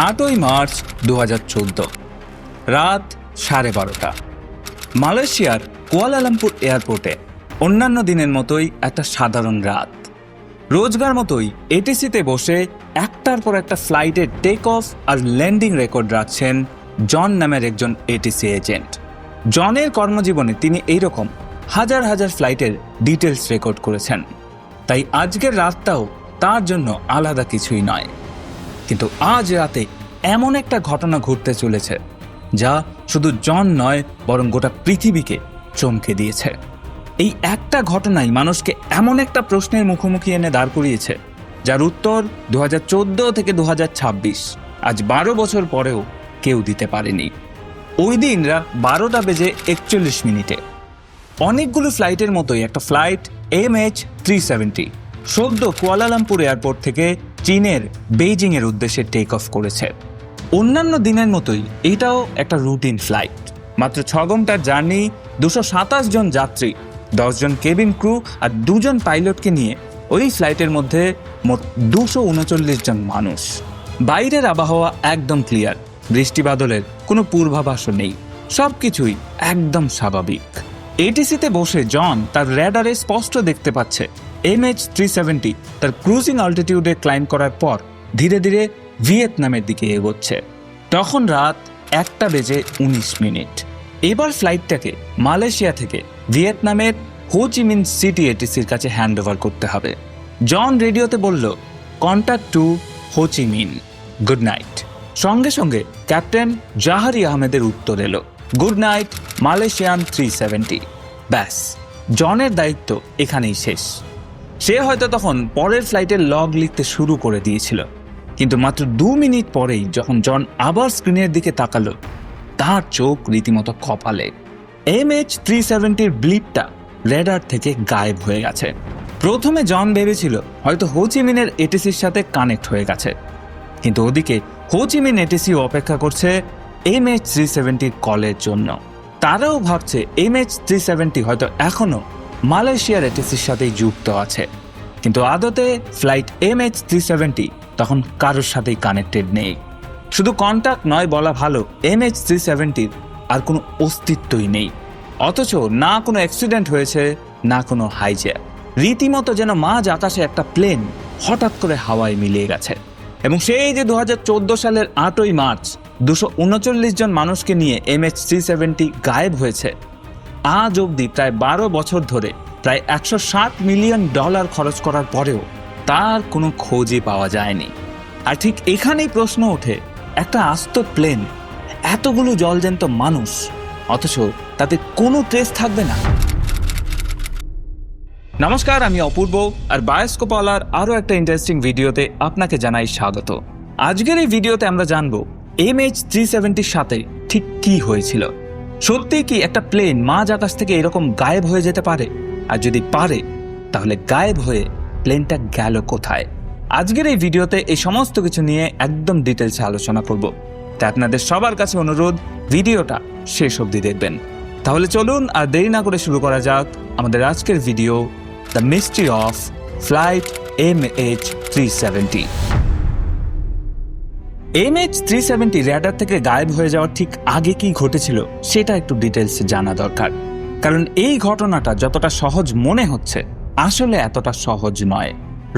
8ই March 2014 রাত 12:30 মালয়েশিয়ার Kuala Lumpur এয়ারপোর্টে অন্যান্য দিনের মতোই একটা সাধারণ রাত। রোজগার মতোই এটিসিতে বসে একটার পর একটা ফ্লাইটের টেক অফ আর ল্যান্ডিং রেকর্ড রাখছেন জন নামের একজন এটিসি এজেন্ট। জনের কর্মজীবনে তিনি এইরকম হাজার হাজার ফ্লাইটের ডিটেলস রেকর্ড করেছেন, তাই আজকের রাতটাও তার জন্য আলাদা কিছুই নয়। কিন্তু আজ রাতে এমন একটা ঘটনা ঘটতে চলেছে যা শুধু জন নয় বরং গোটা পৃথিবীকে চমকে দিয়েছে। এই একটা ঘটনাই মানুষকে এমন একটা প্রশ্নের মুখোমুখি এনে দাঁড় করিয়েছে যার উত্তর 2014 থেকে 2026 আজ 12 বছর পরেও কেউ দিতে পারেনি। ওই দিন রাত 12:41 অনেকগুলো ফ্লাইটের মতোই একটা ফ্লাইট MH370 সদ্য কুয়ালালামপুর এয়ারপোর্ট থেকে চীনের বেইজিংয়ের উদ্দেশ্যে টেক অফ করেছে। অন্যান্য দিনের মতোই এটাও একটা রুটিন ফ্লাইট। মাত্র 6 ঘন্টার জার্নি, 227 জন যাত্রী, 10 জন কেবিন ক্রু আর 2 জন পাইলটকে নিয়ে ওই ফ্লাইটের মধ্যে মোট 239 জন মানুষ। বাইরের আবহাওয়া একদম ক্লিয়ার, বৃষ্টি বাদলের কোনো পূর্বাভাসও নেই, সবকিছুই একদম স্বাভাবিক। এটিসিতে বসে জন তার র্যাডারে স্পষ্ট দেখতে পাচ্ছে MH370 তার ক্রুজিং অল্টিটিউডে ক্লাইম্ব করার পর ধীরে ধীরে ভিয়েতনামের দিকে এগোচ্ছে। তখন রাত 1:19। এবার ফ্লাইটটাকে মালয়েশিয়া থেকে ভিয়েতনামের হোচিমিন সিটি এটিসির কাছে হ্যান্ড ওভার করতে হবে। জন রেডিওতে বলল, contact two Ho Chi Minh, good night. সঙ্গে সঙ্গে ক্যাপ্টেন জাহারি আহমেদের উত্তর এলো, গুড নাইট মালয়েশিয়ান 370। ব্যাস, জনের দায়িত্ব এখানেই শেষ। সে হয়তো তখন পরের ফ্লাইটের লগ লিখতে শুরু করে দিয়েছিল, কিন্তু মাত্র 2 মিনিট পরেই যখন জন আবার স্ক্রিনের দিকে তাকালো, তার চোখ রীতিমতো কপালে। MH370-র ব্লিপটা রেডার থেকে গায়েব হয়ে গেছে। প্রথমে জন ভেবেছিল হয়তো হোচিমিনের এটিসির সাথে কানেক্ট হয়ে গেছে, কিন্তু ওদিকে হোচিমিন এটিসিও অপেক্ষা করছে MH370-র কলের জন্য। তারাও ভাবছে MH370 হয়তো এখনো মালয়েশিয়ার এটিসির সাথেই যুক্ত আছে, কিন্তু আদতে ফ্লাইট MH370 তখন কারোর সাথেই কানেক্টেড নেই। শুধু কন্ট্যাক্ট নয়, বলা ভালো MH370-র আর কোনো অস্তিত্বই নেই। অথচ না কোনো অ্যাক্সিডেন্ট হয়েছে, না কোনো হাইজ্যাক। রীতিমতো যেন মাঝ আকাশে একটা প্লেন হঠাৎ করে হাওয়ায় মিলিয়ে গেছে। এবং সেই যে 2014 সালের 8ই মার্চ 239 জন মানুষকে নিয়ে MH370 গায়েব হয়েছে, আজ অবধি প্রায় 12 বছর ধরে প্রায় $160 মিলিয়ন খরচ করার পরেও তার কোনো খোঁজই পাওয়া যায়নি। আর ঠিক এখানেই প্রশ্ন ওঠে, একটা আস্ত প্লেন, এতগুলো জলজ্যান্ত মানুষ, অথচ তাতে কোনো ট্রেস থাকবে না। নমস্কার, আমি অপূর্ব, আর বায়োস্কোপওয়ালার আরও একটা ইন্টারেস্টিং ভিডিওতে আপনাকে জানাই স্বাগত। আজকের এই ভিডিওতে আমরা জানবো MH370-র সাথে ঠিক কি হয়েছিল। সত্যি কি একটা প্লেন মাঝ আকাশ থেকে এরকম গায়েব হয়ে যেতে পারে? আর যদি পারে, তাহলে গায়েব হয়ে প্লেনটা গেল কোথায়? আজকের এই ভিডিওতে এই সমস্ত কিছু নিয়ে একদম ডিটেলসে আলোচনা করব, তাই আপনাদের সবার কাছে অনুরোধ, ভিডিওটা শেষ অবধি দেখবেন। তাহলে চলুন আর দেরি না করে শুরু করা যাক আমাদের আজকের video, the mystery of flight MH370। MH370 radar থেকে গায়েব হয়ে যাওয়ার ঠিক আগে কি ঘটেছিল সেটা একটু ডিটেলসে জানা দরকার, কারণ এই ঘটনাটা যতটা সহজ মনে হচ্ছে আসলে এতটা সহজ নয়।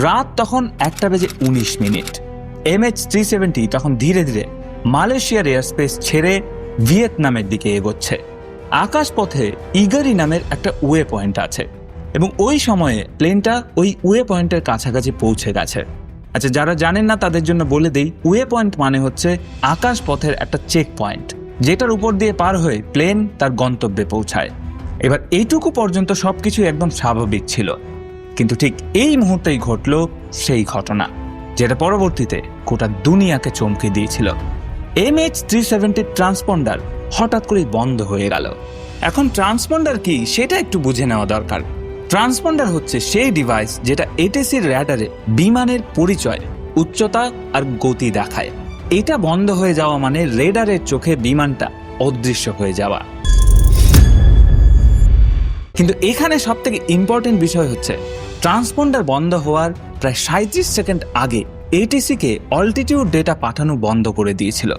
রাত তখন 1:19। MH370 তখন ধীরে ধীরে মালয়েশিয়ার এয়ারস্পেস ছেড়ে ভিয়েতনামের দিকে এগোচ্ছে। আকাশপথে ইগারি নামের একটা ওয়ে পয়েন্ট আছে এবং ওই সময়ে প্লেনটা ওই ওয়ে পয়েন্টের কাছাকাছি পৌঁছে গেছে। আচ্ছা, যারা জানেন না তাদের জন্য বলে দেই, ওয়ে পয়েন্ট মানে হচ্ছে আকাশ পথের একটা চেক পয়েন্ট, যেটার উপর দিয়ে পার হয়ে প্লেন তার গন্তব্যে পৌঁছায়। এবার এইটুকু পর্যন্ত সবকিছু একদম স্বাভাবিক ছিল, কিন্তু ঠিক এই মুহূর্তেই ঘটল সেই ঘটনা যেটা পরবর্তীতে গোটা দুনিয়াকে চমকে দিয়েছিল। MH370-র ট্রান্সপন্ডার হঠাৎ করে বন্ধ হয়ে গেল। এখন ট্রান্সপন্ডার কি সেটা একটু বুঝে নেওয়া দরকার। ট্রান্সপন্ডার হচ্ছে সেই ডিভাইস যেটা এটিসির র্যাডারে বিমানের পরিচয়, উচ্চতা আর গতি দেখায়। এটা বন্ধ হয়ে যাওয়া মানে রেডারের চোখে বিমানটা অদৃশ্য হয়ে যাওয়া। কিন্তু এখানে সবথেকে ইম্পর্টেন্ট বিষয় হচ্ছে, ট্রান্সপন্ডার বন্ধ হওয়ার প্রায় 37 সেকেন্ড আগে এটিসিকে অল্টিটিউড ডেটা পাঠানো বন্ধ করে দিয়েছিল।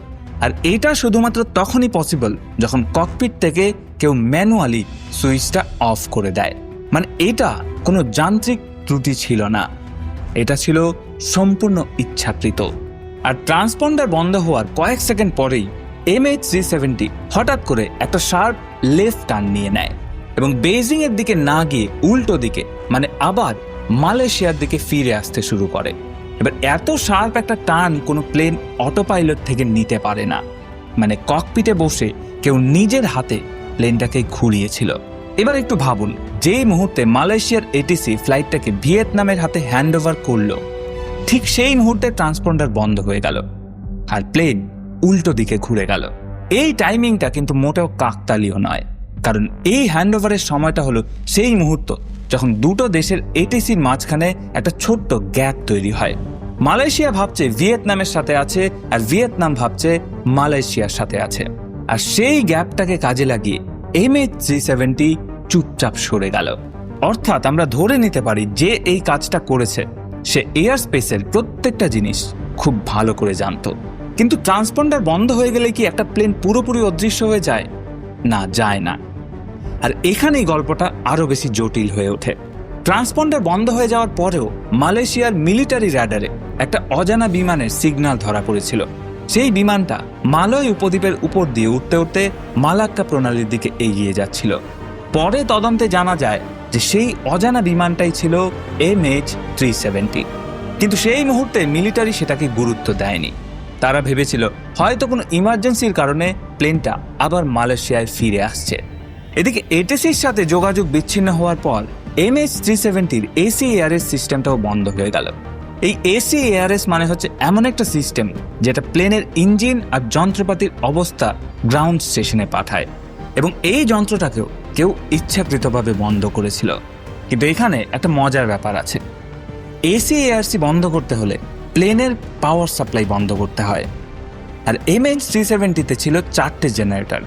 আর এটা শুধুমাত্র তখনই পসিবল যখন ককপিট থেকে কেউ ম্যানুয়ালি সুইচটা অফ করে দেয়। মানে এটা কোনো যান্ত্রিক ত্রুটি ছিল না, এটা ছিল সম্পূর্ণ ইচ্ছাকৃত। আর ট্রান্সপন্ডার বন্ধ হওয়ার কয়েক সেকেন্ড পরেই MH370 হঠাৎ করে একটা শার্প লেফট টার্ন নিয়ে নেয় এবং বেইজিং এর দিকে না গিয়ে উল্টো দিকে, মানে আবার মালয়েশিয়ার দিকে ফিরে আসতে শুরু করে। এবার এত শার্প একটা টার্ন কোনো প্লেন অটো পাইলট থেকে নিতে পারে না। মানে ককপিটে বসে কেউ নিজের হাতে প্লেনটাকে ঘুরিয়েছিল। এবার একটু ভাবুন, যেই মুহূর্তে মালয়েশিয়ার এটিসি ফ্লাইটটাকে ভিয়েতনামের হাতে হ্যান্ড ওভার করলো, ঠিক সেই মুহূর্তে ট্রান্সপন্ডার বন্ধ হয়ে গেল আর প্লেন উল্টো দিকে ঘুরে গেল। এই টাইমিংটা কিন্তু মোটেও কাকতালীয় নয়, কারণ এই হ্যান্ড ওভারের সময়টা হলো সেই মুহূর্ত যখন দুটো দেশের এটিসির মাঝখানে একটা ছোট্ট গ্যাপ তৈরি হয়। মালয়েশিয়া ভাবছে ভিয়েতনামের সাথে আছে আর ভিয়েতনাম ভাবছে মালয়েশিয়ার সাথে আছে, আর সেই গ্যাপটাকে কাজে লাগিয়ে MH370 চুপচাপ সরে গেল। অর্থাৎ আমরা ধরে নিতে পারি যে এই কাজটা করেছে সে এয়ার স্পেসের প্রত্যেকটা জিনিস খুব ভালো করে জানতো। কিন্তু ট্রান্সপন্ডার বন্ধ হয়ে গেলে কি একটা প্লেন পুরোপুরি অদৃশ্য হয়ে যায়? না, যায় না। আর এখানেই গল্পটা আরো বেশি জটিল হয়ে ওঠে। ট্রান্সপন্ডার বন্ধ হয়ে যাওয়ার পরেও মালয়েশিয়ার মিলিটারি র্যাডারে একটা অজানা বিমানের সিগন্যাল ধরা পড়েছিল। সেই বিমানটা মালয় উপদ্বীপের উপর দিয়ে উঠতে উঠতে মালাক্কা প্রণালীর দিকে এগিয়ে যাচ্ছিল। পরে তদন্তে জানা যায় যে সেই অজানা বিমানটাই ছিল MH370। কিন্তু সেই মুহূর্তে মিলিটারি সেটাকে গুরুত্ব দেয়নি। তারা ভেবেছিল হয়তো কোনো ইমার্জেন্সির কারণে প্লেনটা আবার মালয়েশিয়ায় ফিরে আসছে। এদিকে এটিসির সাথে যোগাযোগ বিচ্ছিন্ন হওয়ার পর MH370-র ACARS সিস্টেমটাও বন্ধ হয়ে গেল। এই ACARS মানে হচ্ছে এমন একটা সিস্টেম যেটা প্লেনের ইঞ্জিন আর যন্ত্রপাতির অবস্থা গ্রাউন্ড স্টেশনে পাঠায়, এবং এই যন্ত্রটাকেও কেউ ইচ্ছাকৃতভাবে বন্ধ করেছিল। কিন্তু এখানে একটা মজার ব্যাপার আছে। ACARS বন্ধ করতে হলে প্লেনের পাওয়ার সাপ্লাই বন্ধ করতে হয়, আর MH370-তে ছিল 4টে জেনারেটর।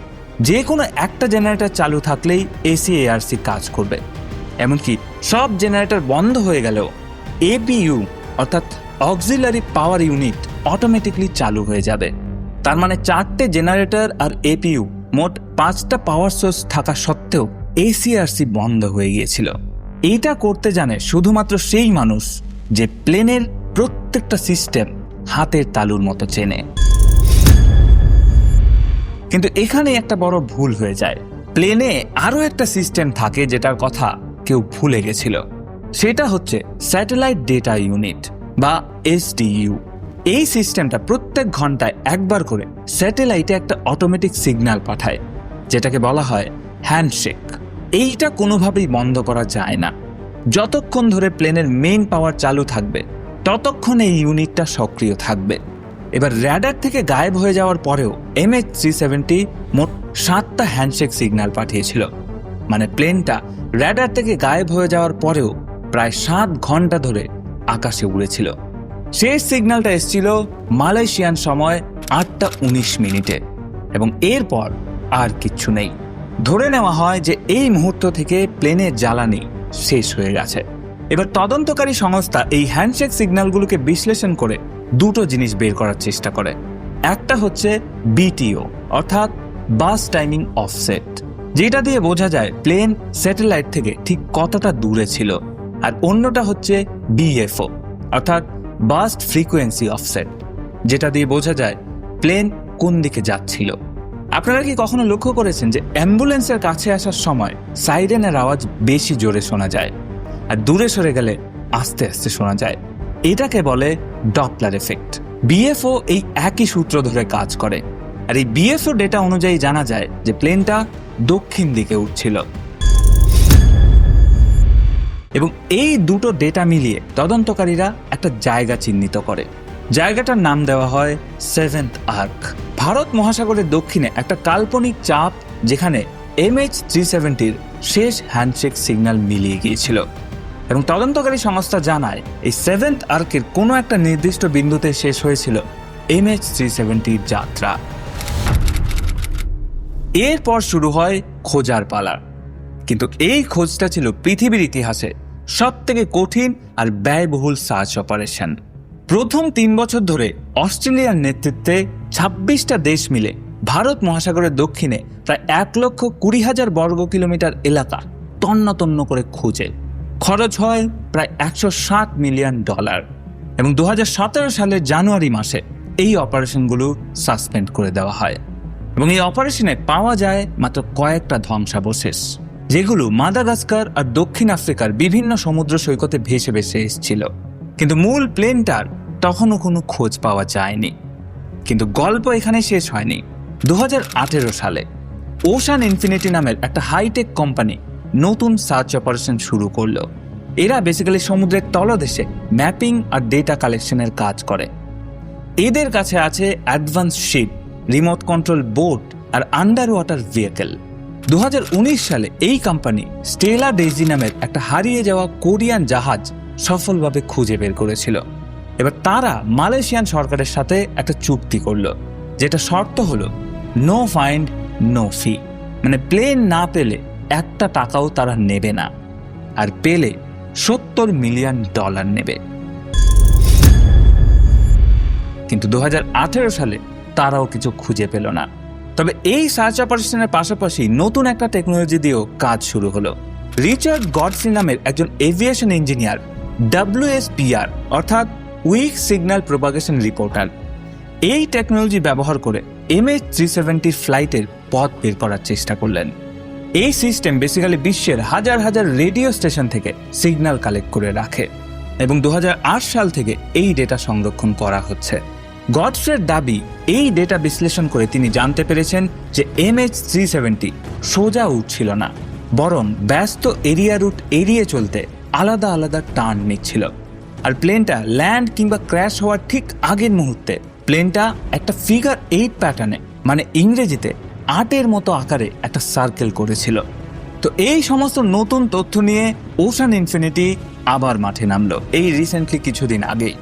যে কোনো একটা জেনারেটর চালু থাকলেই ACARS কাজ করবে। এমনকি সব জেনারেটর বন্ধ হয়ে গেলেও APU অর্থাৎ অক্সিলারি পাওয়ার ইউনিট অটোমেটিকলি চালু হয়ে যাবে। তার মানে 4টে জেনারেটর আর APU মোট 5টা পাওয়ার সোর্স থাকা সত্ত্বেও ACARS বন্ধ হয়ে গিয়েছিল। এটা করতে জানে শুধুমাত্র সেই মানুষ যে প্লেনের প্রত্যেকটা সিস্টেম হাতের তালুর মতো চেনে। কিন্তু এখানে একটা বড় ভুল হয়ে যায়। প্লেনে আরো একটা সিস্টেম থাকে যেটার কথা কেউ ভুলে গেছিল। সেটা হচ্ছে স্যাটেলাইট ডেটা ইউনিট বা SDU। এই সিস্টেমটা প্রত্যেক ঘন্টায় একবার করে স্যাটেলাইটে একটা অটোমেটিক সিগন্যাল পাঠায়, যেটাকে বলা হয় হ্যান্ডশেক। এইটা কোনোভাবেই বন্ধ করা যায় না। যতক্ষণ ধরে প্লেনের মেইন পাওয়ার চালু থাকবে ততক্ষণ এই ইউনিটটা সক্রিয় থাকবে। এবার র্যাডার থেকে গায়েব হয়ে যাওয়ার পরেও MH370 মোট 7টা হ্যান্ডশেক সিগন্যাল পাঠিয়েছিল। মানে প্লেনটা র্যাডার থেকে গায়েব হয়ে যাওয়ার পরেও প্রায় 7 ঘন্টা ধরে আকাশে উড়েছিল। শেষ সিগন্যালটা এসেছিল মালয়েশিয়ান সময় 8:19 এবং এরপর আর কিচ্ছু নেই। ধরে নেওয়া হয় যে এই মুহূর্ত থেকে প্লেনের জ্বালানি শেষ হয়ে গেছে। এবার তদন্তকারী সংস্থা এই হ্যান্ডশেক সিগন্যালগুলোকে বিশ্লেষণ করে দুটো জিনিস বের করার চেষ্টা করে। একটা হচ্ছে BTO অর্থাৎ বাস টাইমিং অফসেট, যেটা দিয়ে বোঝা যায় প্লেন স্যাটেলাইট থেকে ঠিক কতটা দূরে ছিল, আর অন্যটা হচ্ছে BFO অর্থাৎ বাস্ট ফ্রিকোয়েন্সি অফসেট, যেটা দিয়ে বোঝা যায় প্লেন কোন দিকে যাচ্ছিল। আপনারা কি কখনো লক্ষ্য করেছেন যে অ্যাম্বুলেন্সের কাছে আসার সময় সাইরেনের আওয়াজ বেশি জোরে শোনা যায় আর দূরে সরে গেলে আস্তে আস্তে শোনা যায়? এটাকে বলে ডপলার এফেক্ট। BFO এই একই সূত্র ধরে কাজ করে, আর এই BFO ডেটা অনুযায়ী জানা যায় যে প্লেনটা দক্ষিণ দিকে উঠছিল। এবং এই দুটো ডেটা মিলিয়ে তদন্তকারীরা একটা জায়গা চিহ্নিত করে। জায়গাটার নাম দেওয়া হয় 7th আর্ক। ভারত মহাসাগরের দক্ষিণে একটা কাল্পনিক চাপ যেখানে MH370-র শেষ হ্যান্ডশেক সিগন্যাল মিলিয়ে গিয়েছিল। এবং তদন্তকারী সংস্থা জানায় এই 7th আর্কের কোনো একটা নির্দিষ্ট বিন্দুতে শেষ হয়েছিল MH370-র যাত্রা। এরপর শুরু হয় খোঁজার পালা। কিন্তু এই খোঁজটা ছিল পৃথিবীর ইতিহাসে সবথেকে কঠিন আর ব্যয়বহুল সার্চ অপারেশন। প্রথম 3 বছর ধরে অস্ট্রেলিয়ার নেতৃত্বে 26টা দেশ মিলে ভারত মহাসাগরের দক্ষিণে প্রায় 1,20,000 বর্গ কিলোমিটার এলাকা তন্ন তন্ন করে খুঁজে। খরচ হয় প্রায় $160 মিলিয়ন, এবং 2017 সালের জানুয়ারি মাসে এই অপারেশনগুলো সাসপেন্ড করে দেওয়া হয়। এবং এই অপারেশনে পাওয়া যায় মাত্র কয়েকটা ধ্বংসাবশেষ, যেগুলো মাদাগাস্কার আর দক্ষিণ আফ্রিকার বিভিন্ন সমুদ্র সৈকতে ভেসে ভেসে এসেছিল। কিন্তু মূল প্লেনটার তখনও কোনো খোঁজ পাওয়া যায়নি। কিন্তু গল্প এখানে শেষ হয়নি। 2018 সালে ওশান ইনফিনিটি নামের একটা হাইটেক কোম্পানি নতুন সার্চ অপারেশন শুরু করলো। এরা বেসিক্যালি সমুদ্রের তলদেশে ম্যাপিং আর ডেটা কালেকশনের কাজ করে। এদের কাছে আছে advance ship, remote control boat আর আন্ডার ওয়াটার ভেহিকেল। 2019 সালে এই কোম্পানি স্টেলা ডেইজি নামের একটা হারিয়ে যাওয়া কোরিয়ান জাহাজ সফলভাবে খুঁজে বের করেছিল। এবার তারা মালয়েশিয়ান সরকারের সাথে একটা চুক্তি করলো, যেটা শর্ত হলো নো ফাইন্ড নো ফি, মানে প্লেন না পেলে একটা টাকাও তারা নেবে না, আর পেলে $70 মিলিয়ন নেবে। কিন্তু 2018 সালে তারাও কিছু খুঁজে পেল না। তবে এই সার্চ অপারেশনের পাশাপাশি নতুন একটা টেকনোলজি দিয়েও কাজ শুরু হলো। রিচার্ড গডফ্রি নামের একজন এভিয়েশন ইঞ্জিনিয়ার WSPR অর্থাৎ উইক সিগন্যাল প্রপাগেশন রিপোর্টার এই টেকনোলজি ব্যবহার করে MH370 ফ্লাইটের পথ বের করার চেষ্টা করলেন। এই সিস্টেম বেসিক্যালি বিশ্বের হাজার হাজার রেডিও স্টেশন থেকে সিগন্যাল কালেক্ট করে রাখে, এবং 2008 সাল থেকে এই ডেটা সংরক্ষণ করা হচ্ছে। গডফ্রের দাবি, এই ডেটা বিশ্লেষণ করে তিনি জানতে পেরেছেন যে MH370 সোজা উঠছিল না, বরং ব্যস্ত এরিয়া রুট এড়িয়ে চলতে আলাদা আলাদা টার্ন নিচ্ছিল। আর প্লেনটা ল্যান্ড কিংবা ক্র্যাশ হওয়ার ঠিক আগের মুহূর্তে প্লেনটা একটা ফিগার 8 প্যাটার্নে, মানে ইংরেজিতে 8-এর মতো আকারে একটা সার্কেল করেছিল। তো এই সমস্ত নতুন তথ্য নিয়ে ওশান ইনফিনিটি আবার মাঠে নামলো এই রিসেন্টলি কিছুদিন আগেই।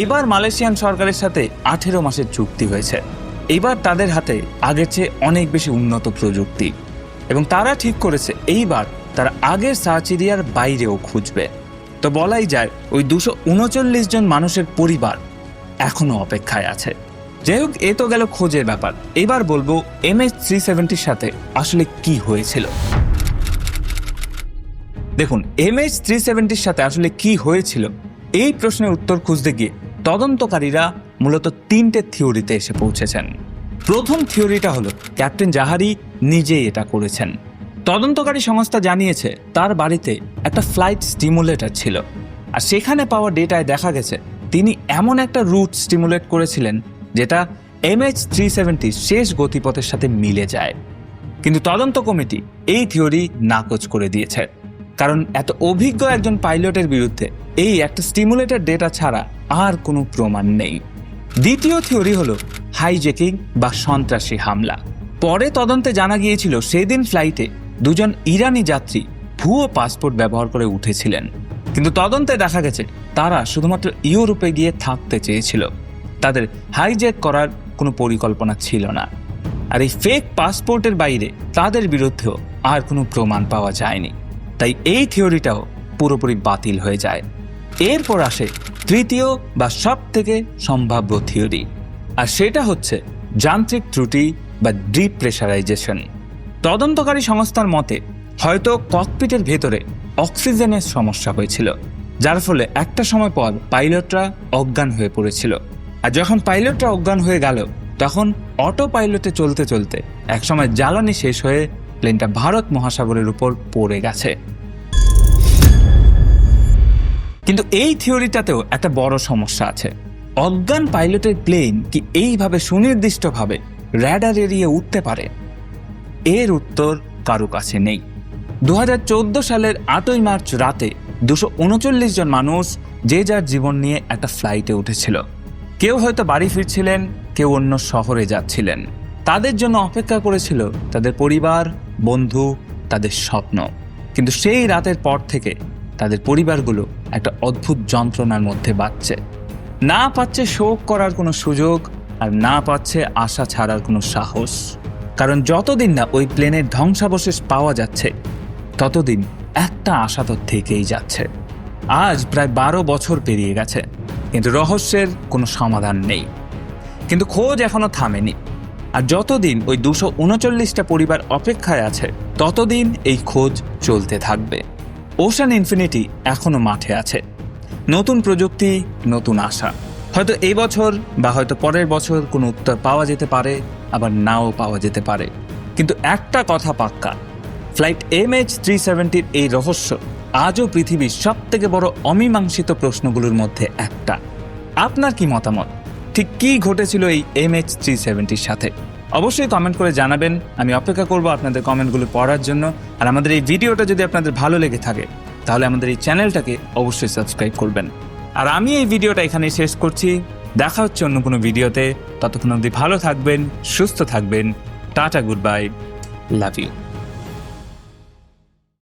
এবার মালয়েশিয়ান সরকারের সাথে 18 মাসের চুক্তি হয়েছে। এবার তাদের হাতে আগের চেয়ে অনেক বেশি উন্নত প্রযুক্তি, এবং তারা ঠিক করেছে এইবার তারা আগের সার্চ এরিয়ার বাইরেও খুঁজবে। তো বলাই যায় ওই 239 জন মানুষের পরিবার এখনো অপেক্ষায় আছে। যাই হোক, এ তো গেল খোঁজের ব্যাপার। এবার বলবো MH370 সাথে আসলে কি হয়েছিল। দেখুন, MH370 সাথে আসলে কি হয়েছিল এই প্রশ্নের উত্তর খুঁজতে গিয়ে তদন্তকারীরা মূলত 3টে থিওরিতে এসে পৌঁছেছেন। প্রথম থিওরিটা হলো ক্যাপ্টেন জাহারি নিজেই এটা করেছেন। তদন্তকারী সংস্থা জানিয়েছে তার বাড়িতে একটা ফ্লাইট স্টিমুলেটর ছিল, আর সেখানে পাওয়া ডেটায় দেখা গেছে তিনি এমন একটা রুট স্টিমুলেট করেছিলেন যেটা MH370 শেষ গতিপথের সাথে মিলে যায়। কিন্তু তদন্ত কমিটি এই থিওরি নাকচ করে দিয়েছে, কারণ এত অভিজ্ঞ একজন পাইলটের বিরুদ্ধে এই একটা স্টিমুলেটর ডেটা ছাড়া আর কোনো প্রমাণ নেই। দ্বিতীয় থিওরি হলো হাইজ্যাকিং বা সন্ত্রাসী হামলা। পরে তদন্তে জানা গিয়েছিল সেদিন ফ্লাইটে 2 জন ইরানি যাত্রী ভুয়ো পাসপোর্ট ব্যবহার করে উঠেছিলেন, কিন্তু তদন্তে দেখা গেছে তারা শুধুমাত্র ইউরোপে গিয়ে থাকতে চেয়েছিল, তাদের হাইজ্যাক করার কোনো পরিকল্পনা ছিল না। আর এই ফেক পাসপোর্টের বাইরে তাদের বিরুদ্ধেও আর কোনো প্রমাণ পাওয়া যায়নি, তাই এই থিওরিটাও পুরোপুরি বাতিল হয়ে যায়। এরপর আসে তৃতীয় বা সব থেকে সম্ভাব্য থিওরি, আর সেটা হচ্ছে যান্ত্রিক ত্রুটি বা ডিপ্রেশারাইজেশন। তদন্তকারী সংস্থার মতে হয়তো ককপিটের ভেতরে অক্সিজেনের সমস্যা হয়েছিল, যার ফলে একটা সময় পর পাইলটরা অজ্ঞান হয়ে পড়েছিল। আর যখন পাইলটরা অজ্ঞান হয়ে গেল, তখন অটো পাইলটে চলতে চলতে একসময় জ্বালানি শেষ হয়ে প্লেনটা ভারত মহাসাগরের উপর পড়ে গেছে। কিন্তু এই থিওরিটাতেও একটা বড় সমস্যা আছে। অজ্ঞান পাইলটের প্লেন কি এইভাবে সুনির্দিষ্টভাবে র্যাডার এরিয়ে উঠতে পারে? এর উত্তর কারো কাছে নেই। 2014 সালের 8ই মার্চ রাতে 239 জন মানুষ যে যার জীবন নিয়ে একটা ফ্লাইটে উঠেছিল। কেউ হয়তো বাড়ি ফিরছিলেন, কেউ অন্য শহরে যাচ্ছিলেন। তাদের জন্য অপেক্ষা করেছিল তাদের পরিবার, বন্ধু, তাদের স্বপ্ন। কিন্তু সেই রাতের পর থেকে তাদের পরিবারগুলো একটা অদ্ভুত যন্ত্রণার মধ্যে বাঁচছে। না পাচ্ছে শোক করার কোনো সুযোগ, আর না পাচ্ছে আশা ছাড়ার কোনো সাহস। কারণ যতদিন না ওই প্লেনের ধ্বংসাবশেষ পাওয়া যাচ্ছে, ততদিন একটা আশা তো থেকেই যাচ্ছে। আজ প্রায় 12 বছর পেরিয়ে গেছে, কিন্তু রহস্যের কোনো সমাধান নেই। কিন্তু খোঁজ এখনো থামেনি, আর যতদিন ওই 239টা পরিবার অপেক্ষায় আছে ততদিন এই খোঁজ চলতে থাকবে। ওশান ইনফিনিটি এখনো মাঠে আছে, নতুন প্রযুক্তি, নতুন আশা। হয়তো এই বছর বা হয়তো পরের বছর কোনো উত্তর পাওয়া যেতে পারে, আবার নাও পাওয়া যেতে পারে। কিন্তু একটা কথা পাক্কা, ফ্লাইট MH370 এই রহস্য আজও পৃথিবীর সবথেকে বড় অমীমাংসিত প্রশ্নগুলোর মধ্যে একটা। আপনার কি মতামত? ঠিক কী ঘটেছিল এই MH370-র সাথে? অবশ্যই কমেন্ট করে জানাবেন। আমি অপেক্ষা করব আপনাদের কমেন্টগুলো পড়ার জন্য। আর আমাদের এই ভিডিওটা যদি আপনাদের ভালো লেগে থাকে তাহলে আমাদের এই চ্যানেলটাকে অবশ্যই সাবস্ক্রাইব করবেন। আর আমি এই ভিডিওটা এখানেই শেষ করছি। দেখা হচ্ছে অন্য কোনো ভিডিওতে। ততক্ষণ অবধি ভালো থাকবেন, সুস্থ থাকবেন। Tata, good bye, love you.